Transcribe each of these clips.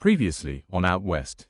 Previously on Out West.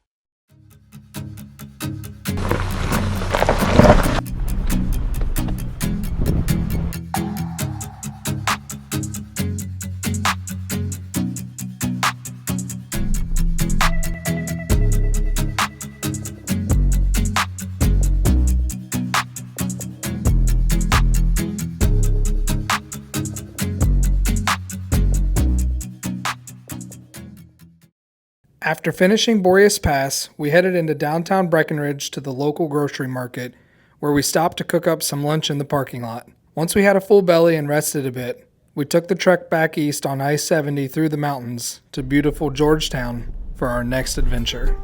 After finishing Boreas Pass, we headed into downtown Breckenridge to the local grocery market, where we stopped to cook up some lunch in the parking lot. Once we had a full belly and rested a bit, we took the trek back east on I-70 through the mountains to beautiful Georgetown for our next adventure.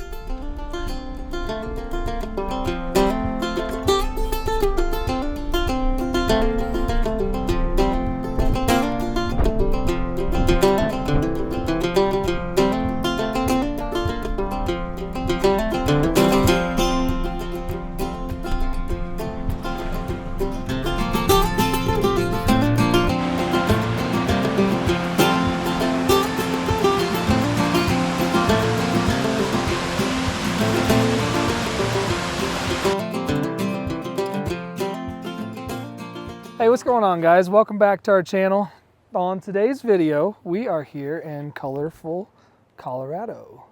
Hey, what's going on, guys? Welcome back to our channel. On today's video, we are here in colorful Colorado.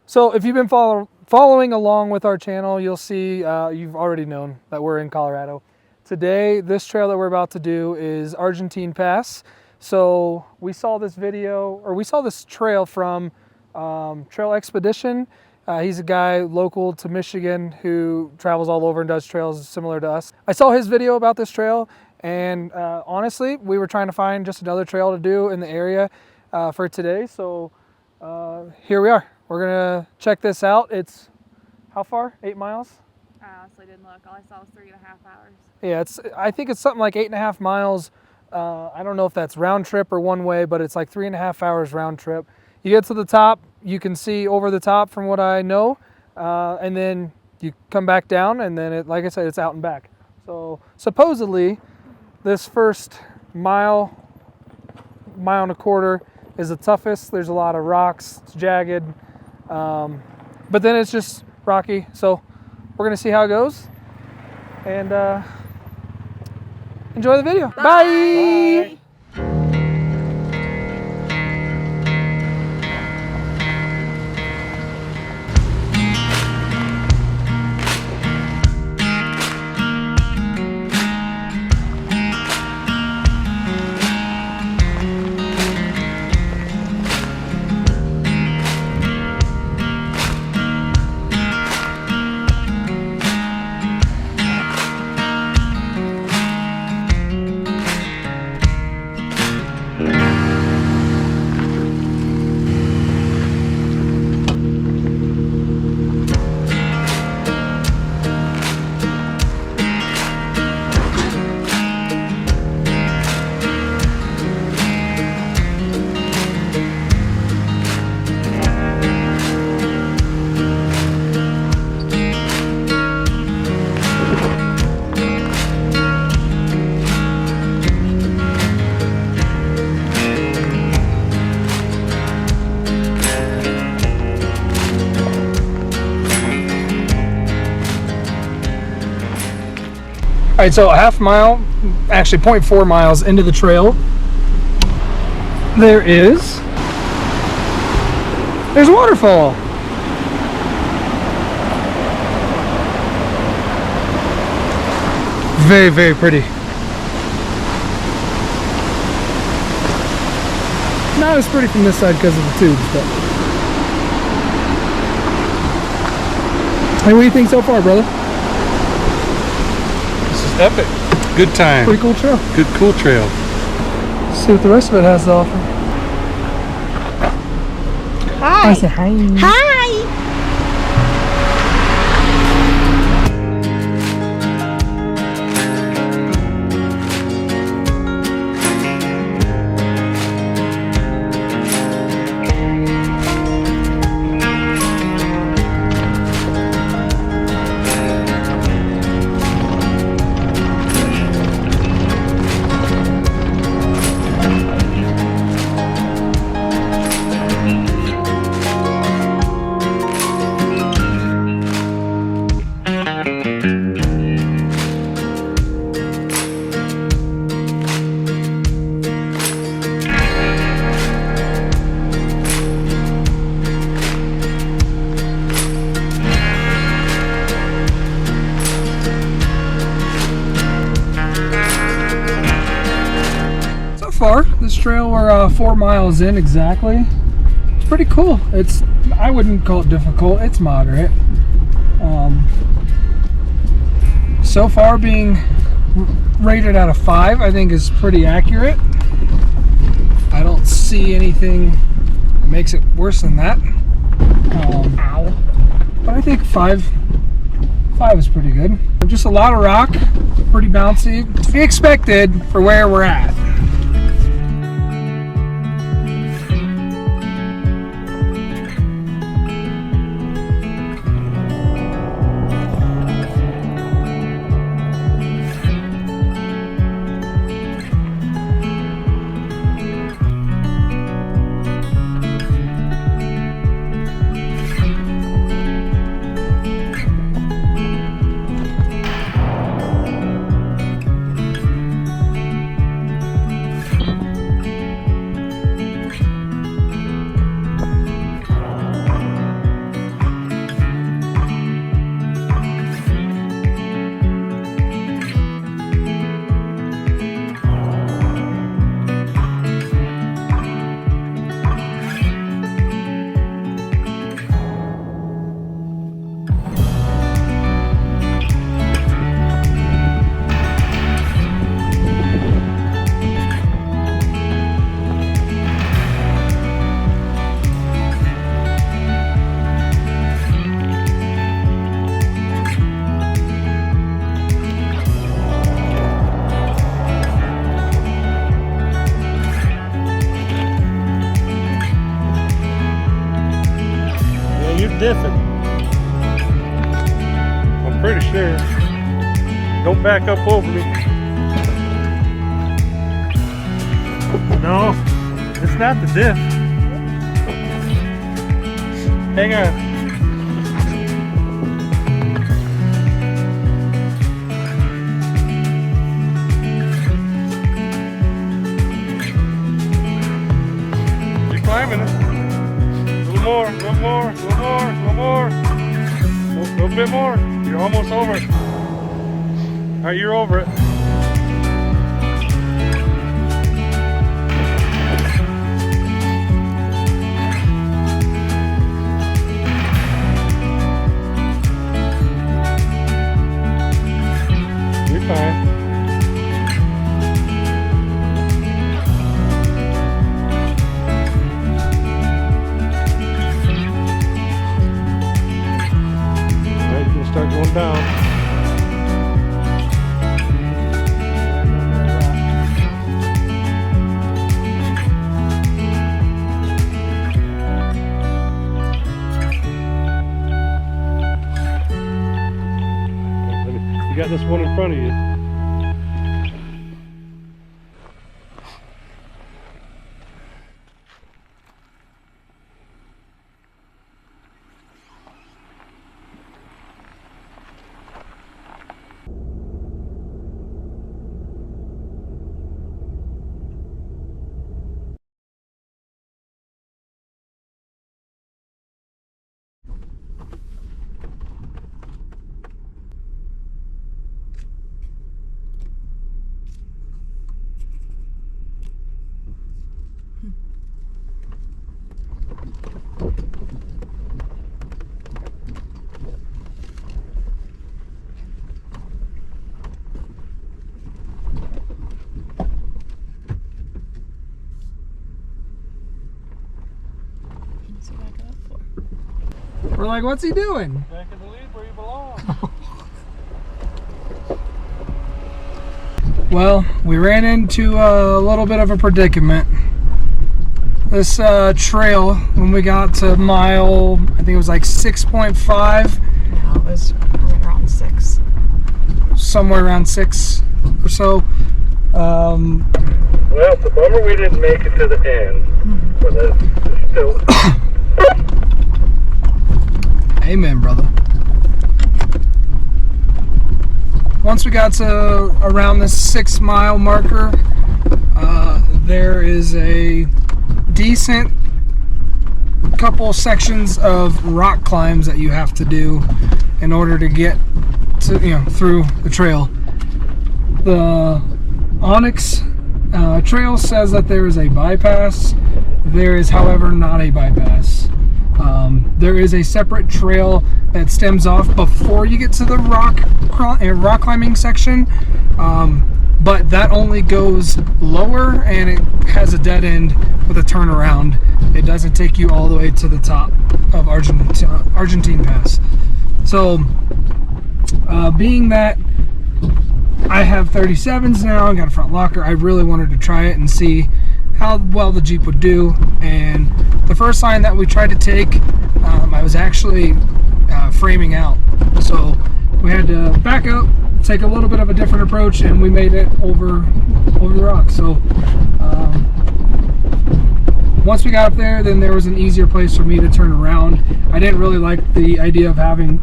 So if you've been following along with our channel, you'll see, you've already known that we're in Colorado. Today, this trail that we're about to do is Argentine Pass. So we saw this trail from Trail Expedition. He's a guy local to Michigan who travels all over and does trails similar to us. I saw his video about this trail, and honestly, we were trying to find just another trail to do in the area for today. So here we are. We're gonna check this out. It's how far? 8 miles? I honestly didn't look. All I saw was 3.5 hours. Yeah, I think it's something like 8.5 miles. I don't know if that's round trip or one way, but it's like 3.5 hours round trip. You get to the top, you can see over the top from what I know, and then you come back down, and then like I said, it's out and back. So supposedly this first mile and a quarter is the toughest. There's a lot of rocks, it's jagged, but then it's just rocky. So we're gonna see how it goes, and enjoy the video. Bye. Bye. All right, so a half mile, actually 0.4 miles into the trail, there's a waterfall. Very, very pretty. Not as pretty from this side because of the tubes, but. Hey, what do you think so far, brother? Epic. Good time. Pretty cool trail. Good, cool trail. Let's see what the rest of it has to offer. Hi. I say hi. Hi. trail. We're 4 miles in exactly. It's pretty cool. I wouldn't call it difficult. It's moderate. So far, being rated out of 5, I think is pretty accurate. I don't see anything that makes it worse than that. But I think 5 is pretty good. Just a lot of rock, pretty bouncy. To be expected for where we're at. Different. I'm pretty sure. Don't back up over me. No, it's not the diff. Hang on. You're climbing it. More, a little more, a little more, a little more. A little bit more. You're almost over it. All right, you're over it. You're fine. Start going down. You got this one in front of you. We're like, what's he doing? Back in the lead where you belong. Well, we ran into a little bit of a predicament. This trail, when we got to mile, I think it was like 6.5. No, it was right around 6. Somewhere around 6 or so. Well, it's a bummer we didn't make it to the end. But it's still... Amen, brother. Once we got to around this 6 mile marker, there is a decent couple sections of rock climbs that you have to do in order to get to, through the trail. The onyx Trail says that there is a bypass. There is, however, not a bypass. There is a separate trail that stems off before you get to the rock climbing section, but that only goes lower and it has a dead end with a turnaround. It doesn't take you all the way to the top of Argentine Pass. So, being that I have 37s now, I got a front locker, I really wanted to try it and see how well the Jeep would do. And the first line that we tried to take, I was actually framing out. So we had to back up, take a little bit of a different approach, and we made it over the rock. So once we got up there, then there was an easier place for me to turn around. I didn't really like the idea of having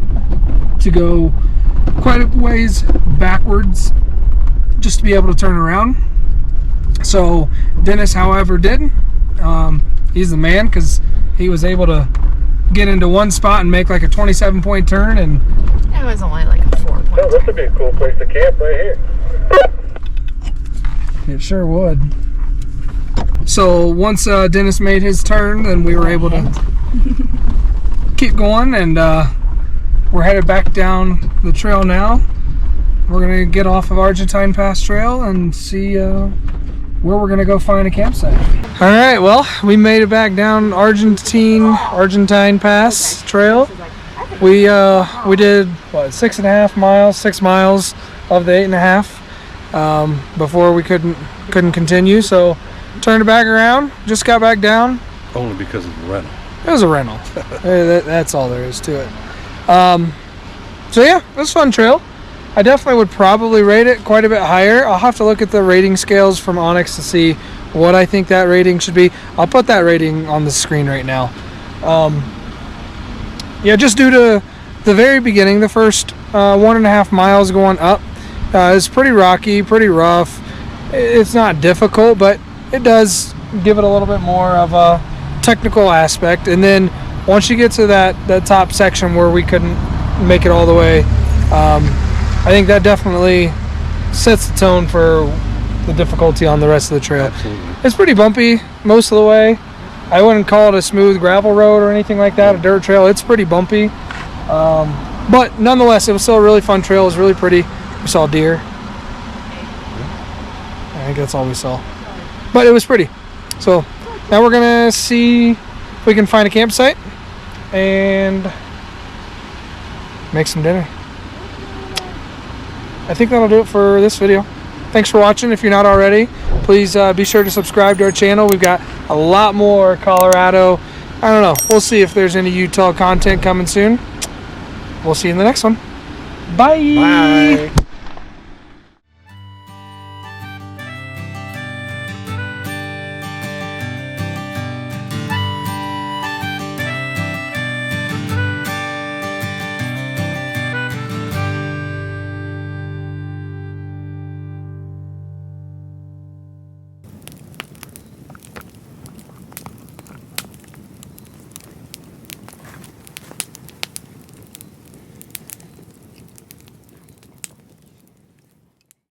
to go quite a ways backwards just to be able to turn around. So Dennis, however, did. He's the man, because he was able to get into one spot and make like a 27-point turn, and It was only like a 4-point. Oh, this would be a cool place to camp right here. it sure would. So once Dennis made his turn, then we were able to keep going, and we're headed back down the trail now. We're gonna get off of Argentine Pass Trail and see where we're gonna go find a campsite. All right, well, we made it back down Argentine Pass Trail. We did what, 6.5 miles, 6 miles of the 8.5 before we couldn't continue. So turned it back around, just got back down. Only because of the rental. It was a rental. That's all there is to it. So yeah, it was a fun trail. I definitely would probably rate it quite a bit higher. I'll have to look at the rating scales from Onyx to see what I think that rating should be. I'll put that rating on the screen right now. Yeah, just due to the very beginning, the first 1.5 miles going up, it's pretty rocky, pretty rough. It's not difficult, but it does give it a little bit more of a technical aspect. And then once you get to that top section where we couldn't make it all the way, I think that definitely sets the tone for the difficulty on the rest of the trail. Absolutely. It's pretty bumpy most of the way. I wouldn't call it a smooth gravel road or anything like that, a dirt trail. It's pretty bumpy. But nonetheless, it was still a really fun trail. It was really pretty. We saw deer. I think that's all we saw. But it was pretty. So now we're going to see if we can find a campsite and make some dinner. I think that'll do it for this video. Thanks for watching. If you're not already, please be sure to subscribe to our channel. We've got a lot more Colorado. I don't know. We'll see if there's any Utah content coming soon. We'll see you in the next one. Bye. Bye.